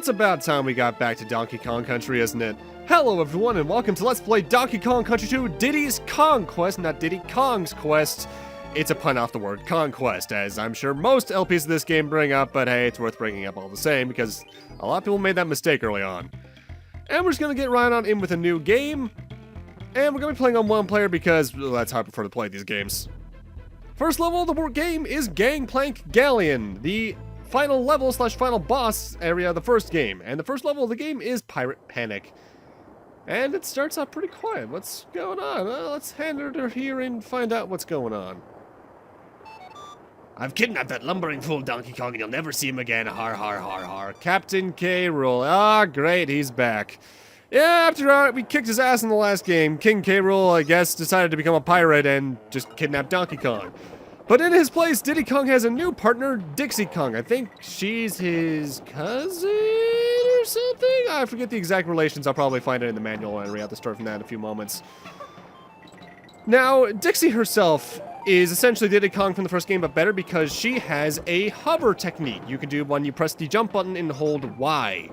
it's about time we got back to Donkey Kong Country, isn't it? Hello everyone and welcome to Let's Play Donkey Kong Country 2 Diddy's Conquest, not Diddy Kong's Quest. It's a pun off the word Conquest, as I'm sure most LPs of this game bring up, but hey, it's worth bringing up all the same, because a lot of people made that mistake early on. And we're just gonna get right on in with a new game, and we're gonna be playing on one player because that's how I prefer to play these games. First level of the game is Gangplank Galleon, the final level slash final boss area of the first game, and the first level of the game is Pirate Panic. And it starts out pretty quiet. What's going on? Let's hand her here and find out what's going on. I've kidnapped that lumbering fool Donkey Kong and you'll never see him again. Har har har har. Captain K.Rool. Ah, great, he's back. Yeah, after we kicked his ass in the last game, King K.Rool, I guess, decided to become a pirate and just kidnap Donkey Kong. But in his place, Diddy Kong has a new partner, Dixie Kong. I think she's his cousin or something? I forget the exact relations. I'll probably find it in the manual and read out the story from that in a few moments. Now, Dixie herself is essentially Diddy Kong from the first game, but better because she has a hover technique you can do when you press the jump button and hold Y.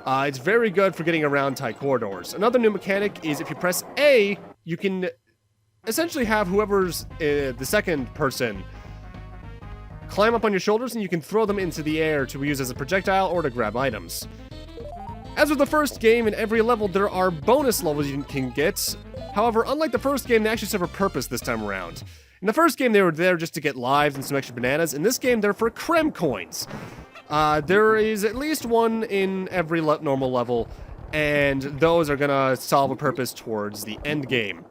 It's very good for getting around tight corridors. Another new mechanic is if you press A, you can essentially have whoever's the second person climb up on your shoulders and you can throw them into the air to use as a projectile or to grab items. As with the first game, in every level there are bonus levels you can get. However, unlike the first game, they actually serve a purpose this time around. In the first game, they were there just to get lives and some extra bananas. In this game, they're for K.O.N.G coins. There is at least one in every normal level, and those are gonna solve a purpose towards the end game.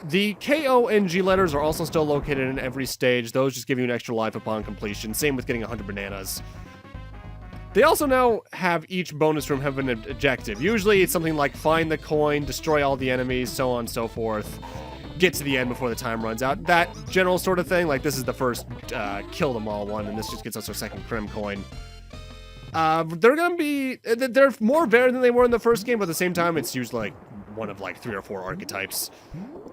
The K.O.N.G letters are also still located in every stage. Those just give you an extra life upon completion. Same with getting 100 bananas. They also now have each bonus room have an objective. Usually it's something like find the coin, destroy all the enemies, so on and so forth. Get to the end before the time runs out. That general sort of thing. Like this is the first kill them all one, and this just gets us our second K.O.N.G coin. They're more varied than they were in the first game, but at the same time it's usually like one of like 3 or 4 archetypes.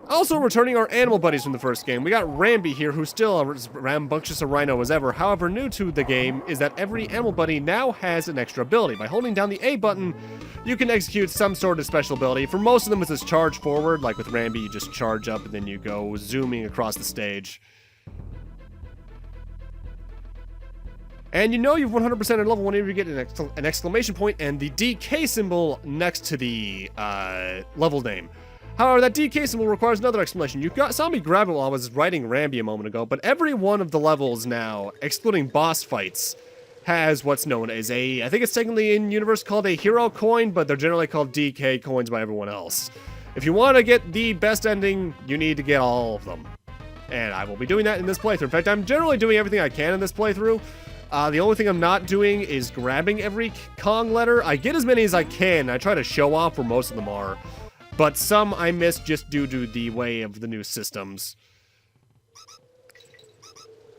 Also returning our animal buddies from the first game. We got Rambi here, who's still as rambunctious a rhino as ever. However, new to the game is that every animal buddy now has an extra ability. By holding down the A button, you can execute some sort of special ability. For most of them, it's this charge forward. Like with Rambi, you just charge up and then you go zooming across the stage. And you know you've 100% level whenever you get an exclamation point and the DK symbol next to the level name. However, that DK symbol requires another explanation. You saw me grab it while I was writing Rambi a moment ago, but every one of the levels now, excluding boss fights, has what's known as I think it's technically in universe called a hero coin, but they're generally called DK coins by everyone else. If you want to get the best ending, you need to get all of them. And I will be doing that in this playthrough. In fact, I'm generally doing everything I can in this playthrough. The only thing I'm not doing is grabbing every Kong letter. I get as many as I can. I try to show off where most of them are. But some I miss just due to the way of the new systems.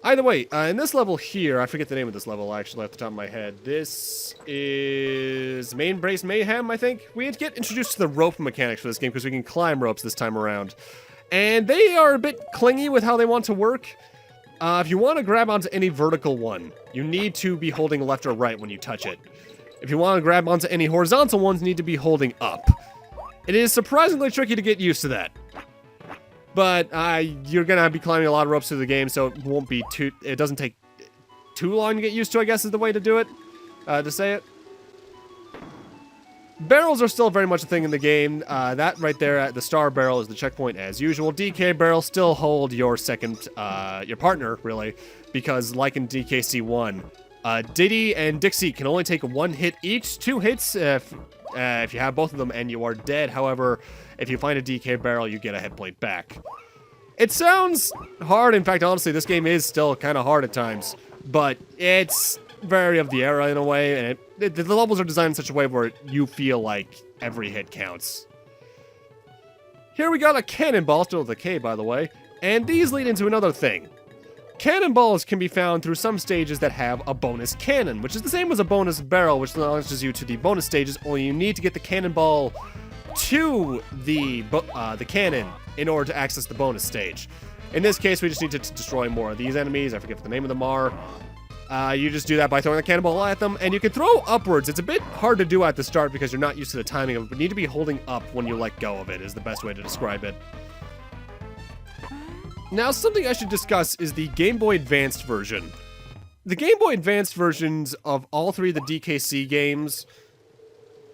Either way, in this level here, I forget the name of this level actually off the top of my head. This is Main Brace Mayhem, I think. We get introduced to the rope mechanics for this game because we can climb ropes this time around. And they are a bit clingy with how they want to work. If you want to grab onto any vertical one, you need to be holding left or right when you touch it. If you want to grab onto any horizontal ones, you need to be holding up. It is surprisingly tricky to get used to that. But you're going to be climbing a lot of ropes through the game, so it doesn't take too long to get used to, I guess is the way to do it, to say it. Barrels are still very much a thing in the game. That right there at the star barrel is the checkpoint as usual. DK barrels still hold your second, your partner, really, because like in DKC1, Diddy and Dixie can only take 1 hit each, 2 hits if you have both of them and you are dead. However, if you find a DK barrel, you get a hit point back. It sounds hard. In fact, honestly, this game is still kind of hard at times, but it's very of the era in a way, and the levels are designed in such a way where you feel like every hit counts. Here we got a cannonball, still with a K by the way, and these lead into another thing. Cannonballs can be found through some stages that have a bonus cannon, which is the same as a bonus barrel, which launches you to the bonus stages, only you need to get the cannonball to the cannon in order to access the bonus stage. In this case, we just need to destroy more of these enemies. I forget what the name of them are. You just do that by throwing the cannonball at them, and you can throw upwards. It's a bit hard to do at the start because you're not used to the timing of it, but you need to be holding up when you let go of it is the best way to describe it. Now, something I should discuss is the Game Boy Advanced version. The Game Boy Advanced versions of all three of the DKC games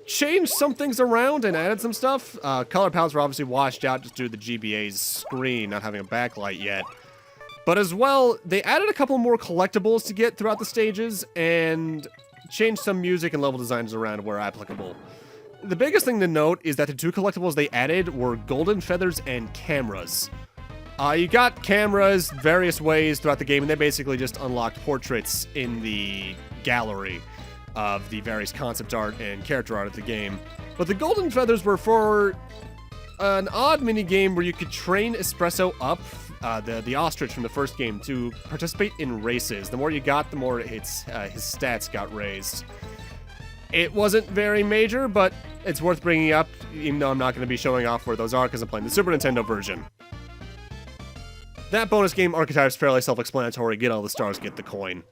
changed some things around and added some stuff. Color palettes were obviously washed out just due to the GBA's screen not having a backlight yet. But as well, they added a couple more collectibles to get throughout the stages and changed some music and level designs around where applicable. The biggest thing to note is that the two collectibles they added were golden feathers and cameras. You got cameras various ways throughout the game, and they basically just unlocked portraits in the gallery of the various concept art and character art of the game. But the golden feathers were for an odd mini-game where you could train Espresso up, the ostrich from the first game, to participate in races. The more you got, the more his stats got raised. It wasn't very major, but it's worth bringing up, even though I'm not going to be showing off where those are because I'm playing the Super Nintendo version. That bonus game archetype is fairly self-explanatory. Get all the stars, get the coin.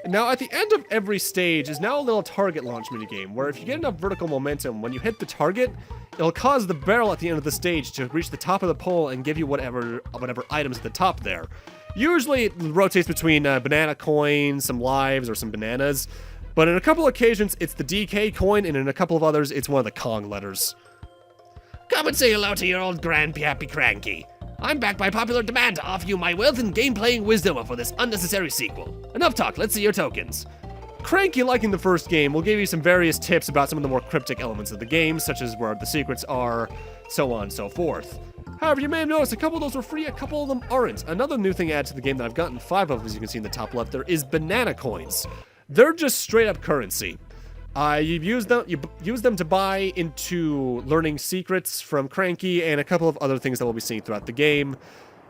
Now, at the end of every stage is now a little target launch minigame, where if you get enough vertical momentum, when you hit the target, it'll cause the barrel at the end of the stage to reach the top of the pole and give you whatever items at the top there. Usually, it rotates between banana coins, some lives, or some bananas, but in a couple occasions, it's the DK coin, and in a couple of others, it's one of the K.O.N.G letters. Come and say hello to your old grandpappy Cranky. I'm back by popular demand to offer you my wealth and game-playing wisdom for this unnecessary sequel. Enough talk, let's see your tokens. Cranky, like in the first game, will give you some various tips about some of the more cryptic elements of the game, such as where the secrets are, so on and so forth. However, you may have noticed a couple of those were free, a couple of them aren't. Another new thing added to the game that I've gotten 5 of, as you can see in the top left there, is banana coins. They're just straight-up currency. You use them to buy into learning secrets from Cranky and a couple of other things that we'll be seeing throughout the game.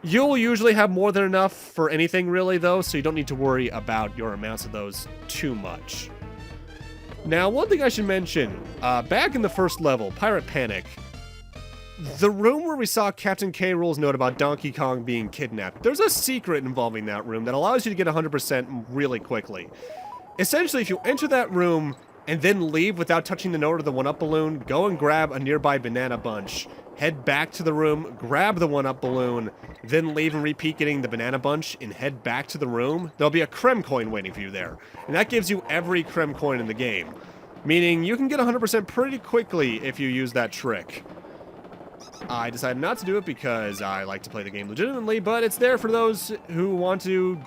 You'll usually have more than enough for anything really though, so you don't need to worry about your amounts of those too much. Now, one thing I should mention, back in the first level, Pirate Panic, the room where we saw Captain K.Rool's note about Donkey Kong being kidnapped, there's a secret involving that room that allows you to get 100% really quickly. Essentially, if you enter that room and then leave without touching the note or the 1-up balloon, go and grab a nearby banana bunch, head back to the room, grab the 1-up balloon, then leave and repeat getting the banana bunch, and head back to the room, there'll be a Krem coin waiting for you there. And that gives you every Krem coin in the game. Meaning you can get 100% pretty quickly if you use that trick. I decided not to do it because I like to play the game legitimately, but it's there for those who want to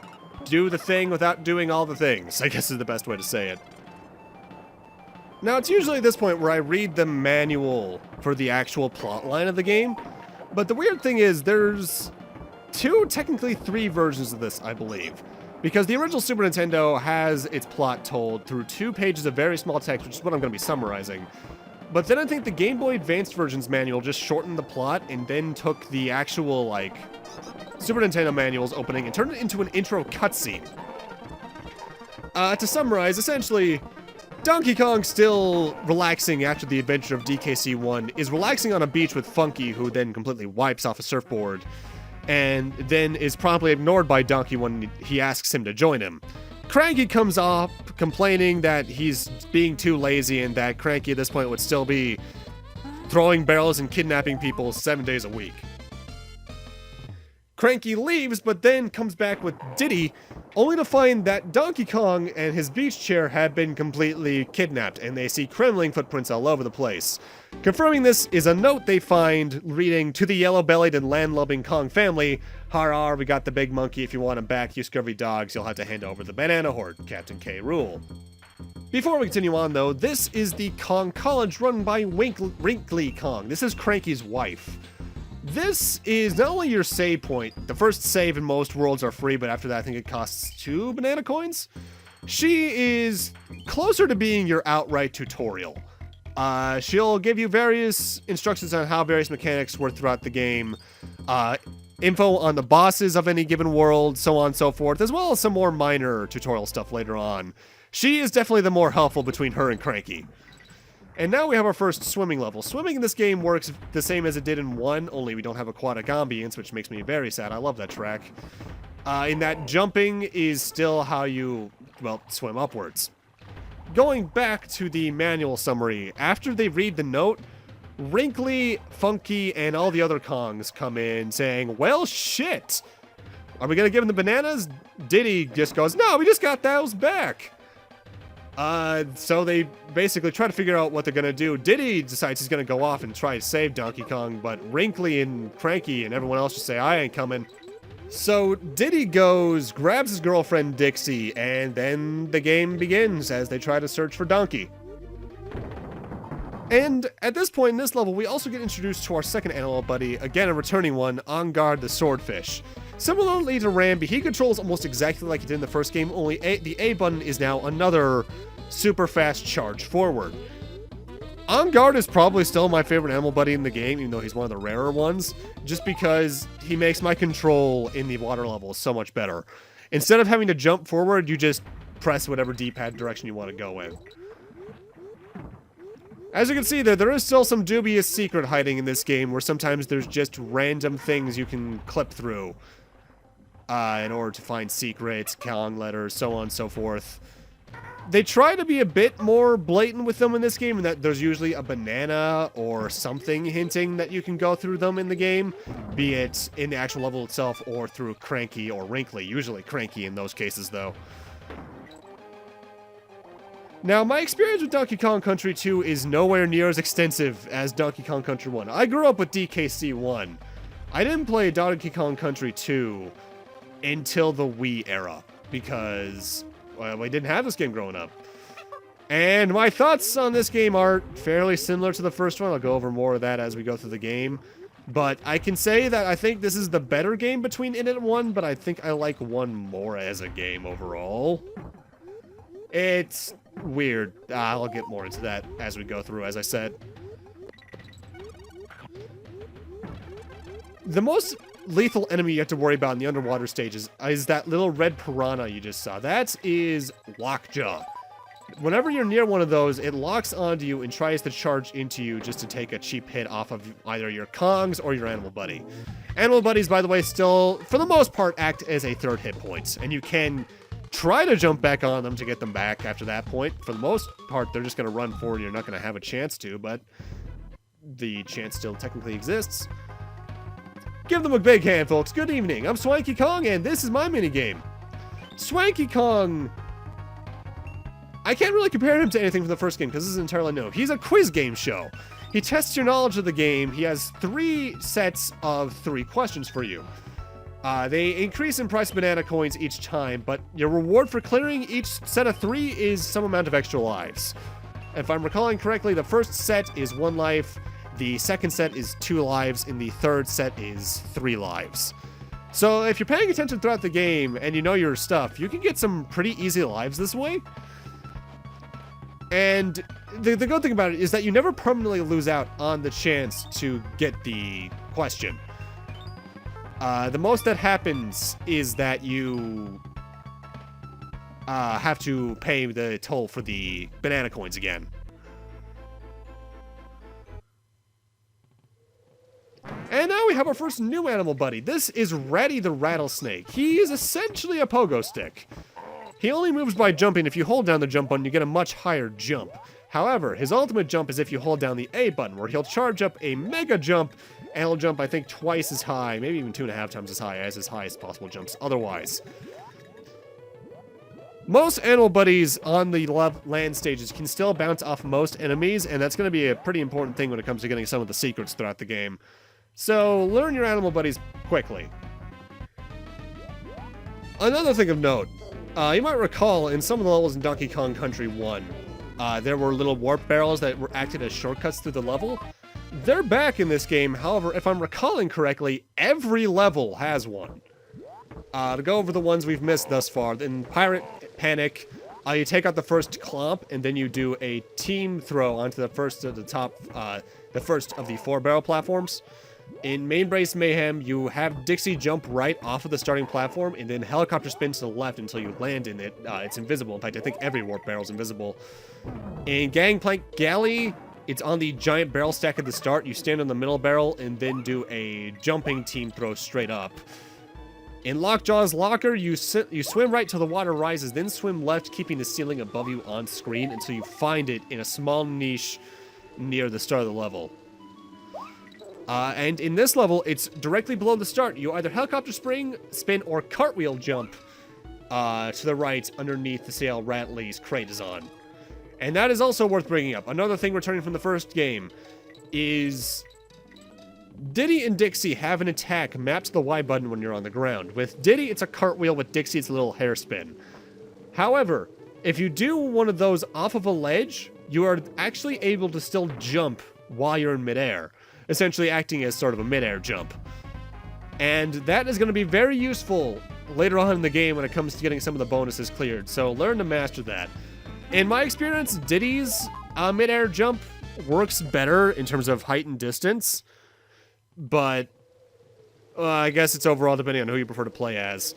do the thing without doing all the things, I guess is the best way to say it. Now, it's usually at this point where I read the manual for the actual plot line of the game, but the weird thing is there's technically 3 versions of this, I believe, because the original Super Nintendo has its plot told through 2 pages of very small text, which is what I'm going to be summarizing. But then I think the Game Boy Advanced version's manual just shortened the plot and then took the actual, like, Super Nintendo manual's opening and turned it into an intro cutscene. To summarize, essentially, Donkey Kong, still relaxing after the adventure of DKC-1, is relaxing on a beach with Funky, who then completely wipes off a surfboard, and then is promptly ignored by Donkey when he asks him to join him. Cranky comes up, complaining that he's being too lazy and that Cranky at this point would still be throwing barrels and kidnapping people 7 days a week. Cranky leaves, but then comes back with Diddy, only to find that Donkey Kong and his beach chair have been completely kidnapped, and they see Kremling footprints all over the place. Confirming this is a note they find reading, "To the yellow-bellied and land-loving Kong family, har har, we got the big monkey. If you want him back, you scurvy dogs, you'll have to hand over the banana horde, Captain K.Rool." Before we continue on, though, this is the Kong College run by Wrinkly Kong. This is Cranky's wife. This is not only your save point. The first save in most worlds are free, but after that I think it costs 2 banana coins. She is closer to being your outright tutorial. She'll give you various instructions on how various mechanics work throughout the game, info on the bosses of any given world, so on and so forth, as well as some more minor tutorial stuff later on. She is definitely the more helpful between her and Cranky. And now we have our first swimming level. Swimming in this game works the same as it did in 1, only we don't have aquatic ambience, which makes me very sad. I love that track. In that jumping is still how you well, swim upwards. Going back to the manual summary, after they read the note, Wrinkly, Funky, and all the other Kongs come in saying, well, shit. Are we going to give him the bananas? Diddy just goes, no, we just got those back. So they basically try to figure out what they're going to do. Diddy decides he's going to go off and try to save Donkey Kong, but Wrinkly and Cranky and everyone else just say, I ain't coming. So Diddy goes, grabs his girlfriend Dixie, and then the game begins as they try to search for Donkey. And at this point in this level, we also get introduced to our second animal buddy, again a returning one, K.O.N.G the swordfish. Similarly to Rambi, he controls almost exactly like he did in the first game, only the A button is now another super fast charge forward. K.O.N.G is probably still my favorite animal buddy in the game, even though he's one of the rarer ones, just because he makes my control in the water levels so much better. Instead of having to jump forward, you just press whatever D-pad direction you want to go in. As you can see there is still some dubious secret hiding in this game, where sometimes there's just random things you can clip through in order to find secrets, Kong letters, so on and so forth. They try to be a bit more blatant with them in this game, in that there's usually a banana or something hinting that you can go through them in the game, be it in the actual level itself or through Cranky or Wrinkly, usually Cranky in those cases though. Now, my experience with Donkey Kong Country 2 is nowhere near as extensive as Donkey Kong Country 1. I grew up with DKC 1. I didn't play Donkey Kong Country 2 until the Wii era, because, well, we didn't have this game growing up. And my thoughts on this game are fairly similar to the first one. I'll go over more of that as we go through the game. But I can say that I think this is the better game between it and 1, but I think I like 1 more as a game overall. It's weird. I'll get more into that as we go through, as I said. The most lethal enemy you have to worry about in the underwater stages is that little red piranha you just saw. That is Lockjaw. Whenever you're near one of those, it locks onto you and tries to charge into you just to take a cheap hit off of either your Kongs or your animal buddy. Animal buddies, by the way, still, for the most part, act as a third hit point, and you can try to jump back on them to get them back after that point. For the most part, they're just going to run forward. You're not going to have a chance to, but the chance still technically exists. Give them a big hand, folks. Good evening. I'm Swanky Kong, and this is my minigame. Swanky Kong, I can't really compare him to anything from the first game because this is entirely new. He's a quiz game show. He tests your knowledge of the game. He has 3 sets of 3 questions for you. They increase in price banana coins each time, but your reward for clearing each set of 3 is some amount of extra lives. If I'm recalling correctly, the first set is 1 life, the second set is 2 lives, and the third set is 3 lives. So if you're paying attention throughout the game and you know your stuff, you can get some pretty easy lives this way. And the good thing about it is that you never permanently lose out on the chance to get the question. The most that happens is that you have to pay the toll for the banana coins again. And now we have our first new animal buddy. This is Ratty the Rattlesnake. He is essentially a pogo stick. He only moves by jumping. If you hold down the jump button, you get a much higher jump. However, his ultimate jump is if you hold down the A button, where he'll charge up a mega jump, and he'll jump, I think, twice as high, maybe even 2.5 times as high as possible jumps otherwise. Most animal buddies on the land stages can still bounce off most enemies, and that's going to be a pretty important thing when it comes to getting some of the secrets throughout the game. So, learn your animal buddies quickly. Another thing of note, you might recall in some of the levels in Donkey Kong Country 1, there were little warp barrels that were acted as shortcuts through the level. They're back in this game. However, if I'm recalling correctly, every level has one. To go over the ones we've missed thus far, in Pirate Panic, you take out the first clomp, and then you do a team throw onto the first of the top, the first of the 4 barrel platforms. In Main Brace Mayhem, you have Dixie jump right off of the starting platform, and then helicopter spin to the left until you land in it. It's invisible. In fact, I think every warp barrel is invisible. In Gangplank Galley, it's on the giant barrel stack at the start. You stand on the middle barrel and then do a jumping team throw straight up. In Lockjaw's locker, you swim right till the water rises, then swim left, keeping the ceiling above you on screen until you find it in a small niche near the start of the level. And in this level, it's directly below the start. You either helicopter spin, or cartwheel jump to the right underneath the sail Ratley's crate is on. And that is also worth bringing up. Another thing returning from the first game is Diddy and Dixie have an attack mapped to the Y button when you're on the ground. With Diddy, it's a cartwheel. With Dixie, it's a little hairspin. However, if you do one of those off of a ledge, you are actually able to still jump while you're in midair, essentially acting as sort of a midair jump. And that is going to be very useful later on in the game when it comes to getting some of the bonuses cleared, so learn to master that. In my experience, Diddy's midair jump works better in terms of height and distance, but I guess it's overall depending on who you prefer to play as.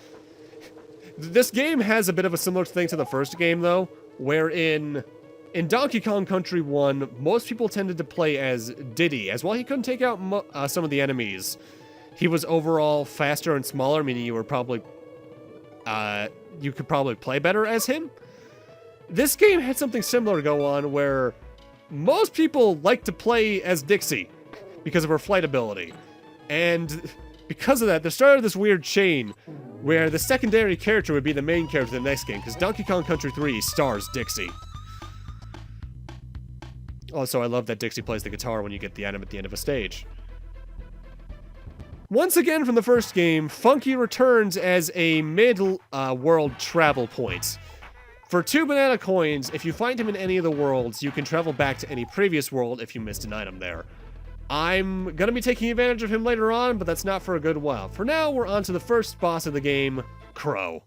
This game has a bit of a similar thing to the first game, though, where in Donkey Kong Country 1, most people tended to play as Diddy, as while he couldn't take out some of the enemies, he was overall faster and smaller, meaning you were probably you could probably play better as him. This game had something similar go on, where most people like to play as Dixie because of her flight ability. And because of that, there started this weird chain where the secondary character would be the main character in the next game, because Donkey Kong Country 3 stars Dixie. Also, I love that Dixie plays the guitar when you get the item at the end of a stage. Once again from the first game, Funky returns as a mid-world travel point. For 2 banana coins, if you find him in any of the worlds, you can travel back to any previous world if you missed an item there. I'm going to be taking advantage of him later on, but that's not for a good while. For now, we're on to the first boss of the game, Crow,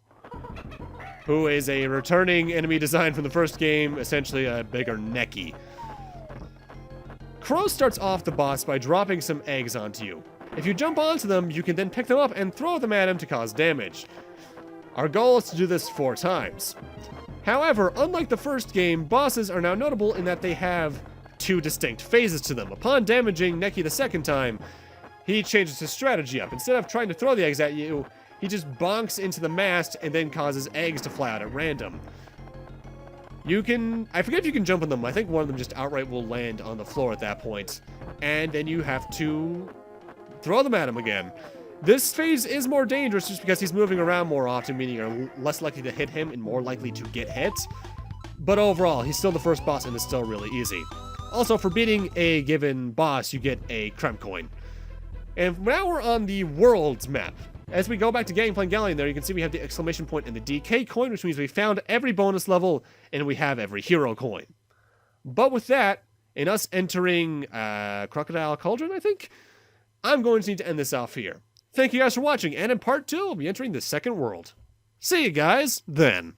who is a returning enemy design from the first game, essentially a bigger necky. Crow starts off the boss by dropping some eggs onto you. If you jump onto them, you can then pick them up and throw them at him to cause damage. Our goal is to do this 4 times. However, unlike the first game, bosses are now notable in that they have 2 distinct phases to them. Upon damaging Necky the second time, he changes his strategy up. Instead of trying to throw the eggs at you, he just bonks into the mast and then causes eggs to fly out at random. I forget if you can jump on them. I think one of them just outright will land on the floor at that point. And then you have to throw them at him again. This phase is more dangerous just because he's moving around more often, meaning you're less likely to hit him and more likely to get hit. But overall, he's still the first boss and it's still really easy. Also, for beating a given boss, you get a K.O.N.G coin. And now we're on the world's map. As we go back to Gangplank Galleon there, you can see we have the exclamation point and the DK coin, which means we found every bonus level and we have every hero coin. But with that, and us entering Crocodile Cauldron, I think, I'm going to need to end this off here. Thank you guys for watching, and in part 2, I'll be entering the second world. See you guys then.